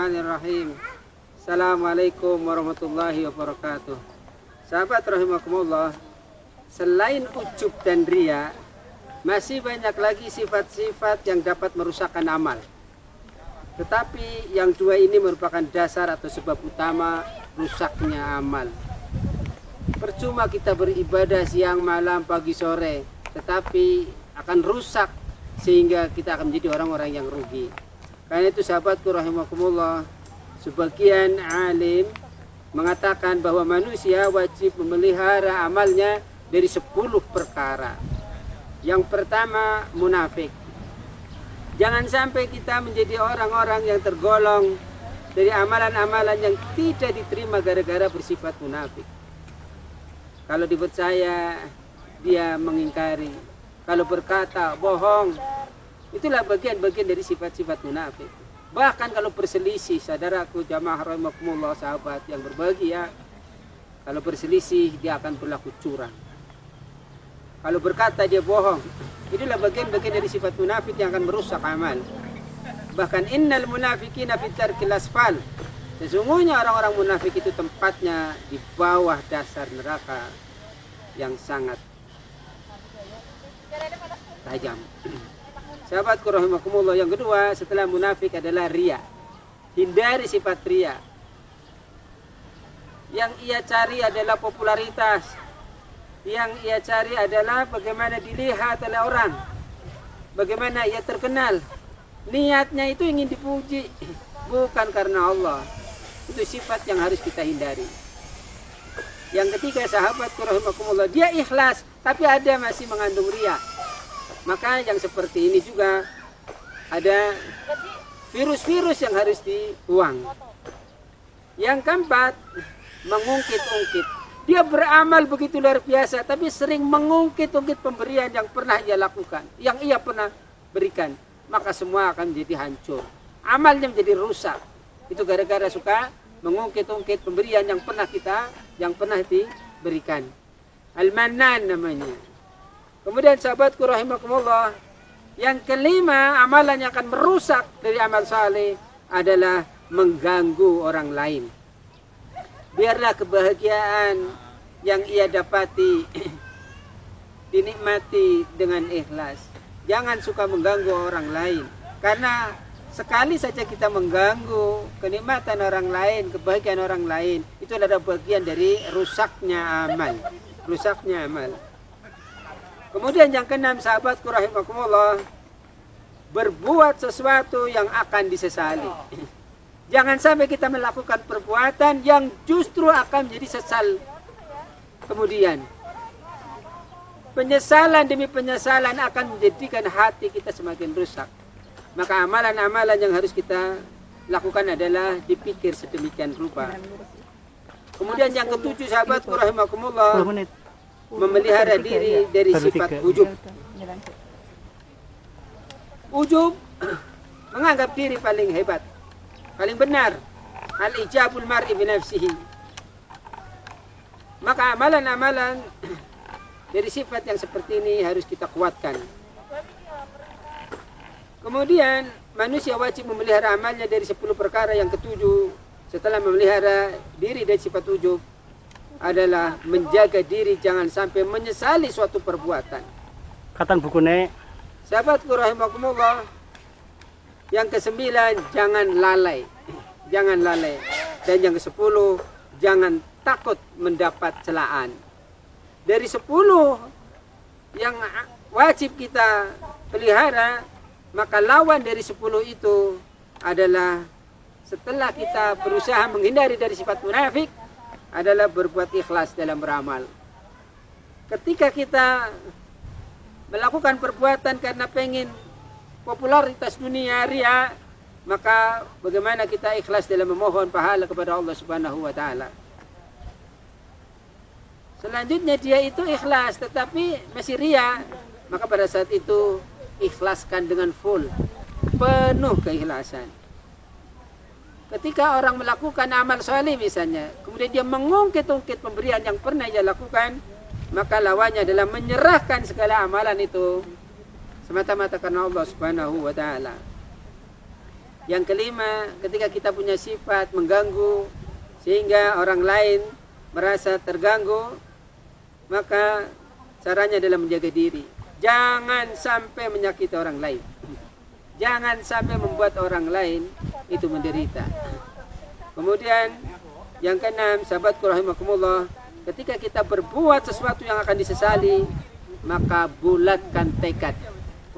Bismillahirrahmanirrahim. Assalamualaikum warahmatullahi wabarakatuh. Sahabat rahimakumullah, selain ujub dan ria, masih banyak lagi sifat-sifat yang dapat merusakkan amal. Tetapi yang dua ini merupakan dasar atau sebab utama rusaknya amal. Percuma kita beribadah siang, malam, pagi, sore, tetapi akan rusak sehingga kita akan menjadi orang-orang yang rugi. Karena itu sahabatku rahimakumullah, sebagian alim mengatakan bahwa manusia wajib memelihara amalnya dari 10 perkara. Yang pertama, munafik. Jangan sampai kita menjadi orang-orang yang tergolong dari amalan-amalan yang tidak diterima gara-gara bersifat munafik. Kalau dipercaya, dia mengingkari. Kalau berkata, bohong. Itulah bagian-bagian dari sifat-sifat munafik. Bahkan kalau berselisih, saudaraku jamaah rahimakumullah, sahabat yang berbahagia, kalau berselisih dia akan berlaku curang. Kalau berkata dia bohong. Inilah bagian-bagian dari sifat munafik yang akan merusak amal. Bahkan innal munafiqina fi tarkil asfal. Sesungguhnya orang-orang munafik itu tempatnya di bawah dasar neraka yang sangat tajam. Sahabatku rahimakumullah, yang kedua setelah munafik adalah ria. Hindari sifat ria. Yang ia cari adalah popularitas. Yang ia cari adalah bagaimana dilihat oleh orang. Bagaimana ia terkenal. Niatnya itu ingin dipuji, bukan karena Allah. Itu sifat yang harus kita hindari. Yang ketiga sahabatku rahimakumullah, dia ikhlas tapi ada masih mengandung ria. Maka yang seperti ini juga ada virus-virus yang harus dibuang. Yang keempat, mengungkit-ungkit. Dia beramal begitu luar biasa, tapi sering mengungkit-ungkit pemberian yang pernah ia lakukan, yang ia pernah berikan. Maka semua akan menjadi hancur. Amalnya menjadi rusak. Itu gara-gara suka mengungkit-ungkit pemberian yang pernah diberikan. Al-Mannan namanya. Kemudian sahabatku rahimakumullah, yang kelima amalan yang akan merusak dari amal saleh adalah mengganggu orang lain. Biarlah kebahagiaan yang ia dapati dinikmati dengan ikhlas. Jangan suka mengganggu orang lain. Karena sekali saja kita mengganggu kenikmatan orang lain, kebahagiaan orang lain, itu adalah bagian dari rusaknya amal. Rusaknya amal. Kemudian yang keenam sahabatku rahimakumullah, berbuat sesuatu yang akan disesali. Jangan sampai kita melakukan perbuatan yang justru akan menjadi sesal kemudian. Penyesalan demi penyesalan akan menjadikan hati kita semakin rusak. Maka amalan-amalan yang harus kita lakukan adalah dipikir sedemikian rupa. Kemudian yang ketujuh sahabatku rahimakumullah, memelihara diri dari sifat ujub. Ujub menganggap diri paling hebat, paling benar. Al-ijabul mar'i bi nafsihi. Maka amalan-amalan dari sifat yang seperti ini harus kita kuatkan. Kemudian manusia wajib memelihara amalnya dari 10 perkara. Yang ketujuh setelah memelihara diri dari sifat ujub adalah menjaga diri jangan sampai menyesali suatu perbuatan. Katan bukunya. Sahabatku rahimakumullah, yang ke-9 jangan lalai. Jangan lalai. Dan yang ke-10 jangan takut mendapat celaan. Dari 10 yang wajib kita pelihara, maka lawan dari 10 itu adalah setelah kita berusaha menghindari dari sifat munafik adalah berbuat ikhlas dalam beramal. Ketika kita melakukan perbuatan karena pengen popularitas dunia ria, maka bagaimana kita ikhlas dalam memohon pahala kepada Allah Subhanahu wa taala. Selanjutnya dia itu ikhlas tetapi masih ria, maka pada saat itu ikhlaskan dengan full, penuh keikhlasan. Ketika orang melakukan amal soleh misalnya, kemudian dia mengungkit-ungkit pemberian yang pernah dia lakukan, maka lawannya adalah menyerahkan segala amalan itu semata-mata karena Allah Subhanahu wa taala. Yang kelima, ketika kita punya sifat mengganggu sehingga orang lain merasa terganggu, maka caranya adalah menjaga diri. Jangan sampai menyakiti orang lain. Jangan sampai membuat orang lain itu menderita. Kemudian yang keenam, sahabatku rahimakumullah, ketika kita berbuat sesuatu yang akan disesali, maka bulatkan tekad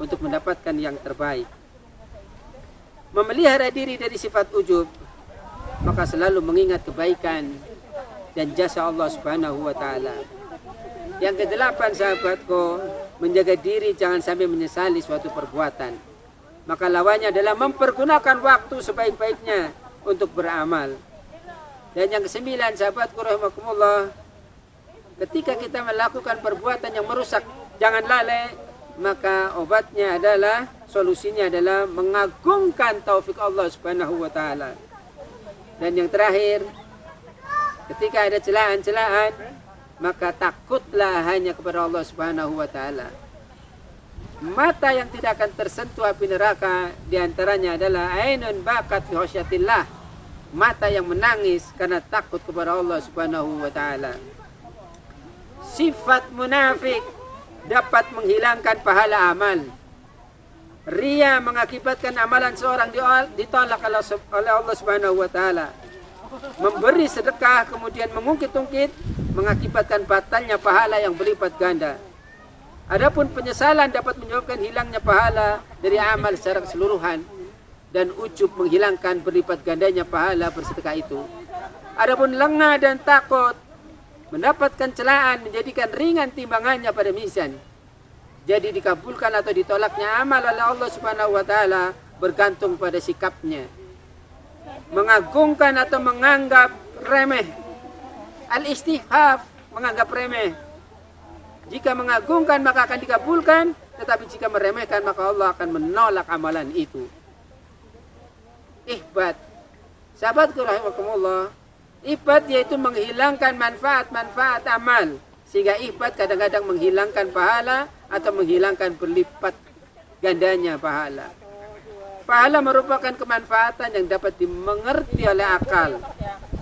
untuk mendapatkan yang terbaik. Memelihara diri dari sifat ujub, maka selalu mengingat kebaikan dan jasa Allah Subhanahu wa taala. Yang kedelapan, sahabatku, menjaga diri jangan sampai menyesali suatu perbuatan. Maka lawannya adalah mempergunakan waktu sebaik-baiknya untuk beramal. Dan yang kesembilan, sahabatku rahimakumullah, ketika kita melakukan perbuatan yang merusak, jangan lalai, maka obatnya adalah, solusinya adalah mengagungkan taufik Allah Subhanahu wa taala. Dan yang terakhir, ketika ada celaan-celaan, maka takutlah hanya kepada Allah Subhanahu wa taala. Mata yang tidak akan tersentuh api neraka diantaranya adalah ainun bakat fi khasyatillah, mata yang menangis karena takut kepada Allah Subhanahu wa taala. Sifat munafik dapat menghilangkan pahala amal. Ria mengakibatkan amalan seorang ditolak oleh Allah Subhanahu wa taala. Memberi sedekah kemudian mengungkit-ungkit mengakibatkan batalnya pahala yang berlipat ganda. Adapun penyesalan dapat menyebabkan hilangnya pahala dari amal secara keseluruhan, dan ujub menghilangkan berlipat gandanya pahala bersedekah itu. Adapun lengah dan takut mendapatkan celaan menjadikan ringan timbangannya pada mizan. Jadi dikabulkan atau ditolaknya amal oleh Allah Subhanahu wa taala bergantung pada sikapnya. Mengagungkan atau menganggap remeh. Al-istihaf, menganggap remeh. Jika mengagungkan maka akan dikabulkan, tetapi jika meremehkan maka Allah akan menolak amalan itu. Ihbat. Sahabatku rahimakumullah, ihbat yaitu menghilangkan manfaat-manfaat amal. Sehingga ihbat kadang-kadang menghilangkan pahala atau menghilangkan berlipat gandanya pahala. Pahala merupakan kemanfaatan yang dapat dimengerti oleh akal,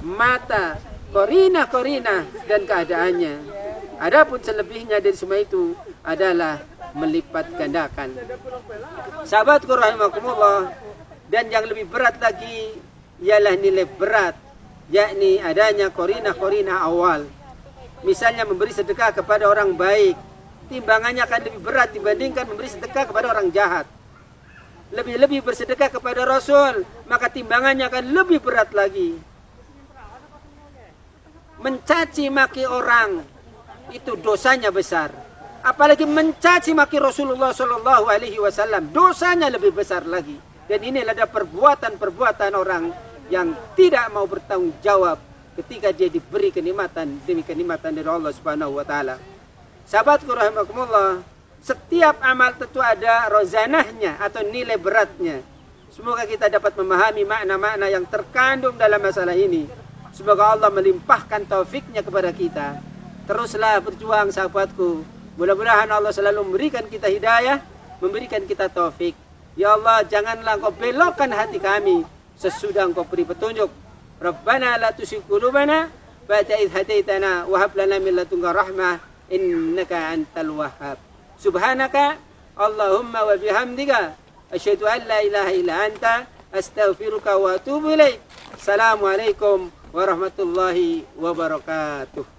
mata, korina-korina dan keadaannya. Adapun selebihnya dari semua itu adalah melipat gandakan. Sahabatku rahimakumullah, dan yang lebih berat lagi ialah nilai berat, yakni adanya korina-korina awal. Misalnya memberi sedekah kepada orang baik, timbangannya akan lebih berat dibandingkan memberi sedekah kepada orang jahat. Lebih-lebih bersedekah kepada Rasul, maka timbangannya akan lebih berat lagi. Mencaci maki orang itu dosanya besar. Apalagi mencaci maki Rasulullah Shallallahu Alaihi Wasallam, dosanya lebih besar lagi. Dan ini adalah perbuatan-perbuatan orang yang tidak mau bertanggung jawab ketika dia diberi kenikmatan demi kenikmatan dari Allah Subhanahu wa taala. Sahabatku rahimakumullah, setiap amal tentu ada rozanahnya atau nilai beratnya. Semoga kita dapat memahami makna-makna yang terkandung dalam masalah ini. Semoga Allah melimpahkan taufiknya kepada kita. Teruslah berjuang sahabatku. Mudah-mudahan Allah selalu memberikan kita hidayah, memberikan kita taufik. Ya Allah, janganlah Engkau belokkan hati kami sesudah Engkau beri petunjuk. Rabbana la tuzigh qulubana ba'da idh hadaitana wa hab lana min ladunka rahmah innaka antal wahhab. Subhanaka Allahumma wa bihamdika asyhadu an la ilaha illa anta astaghfiruka wa atubu ilaik. Assalamualaikum warahmatullahi wabarakatuh.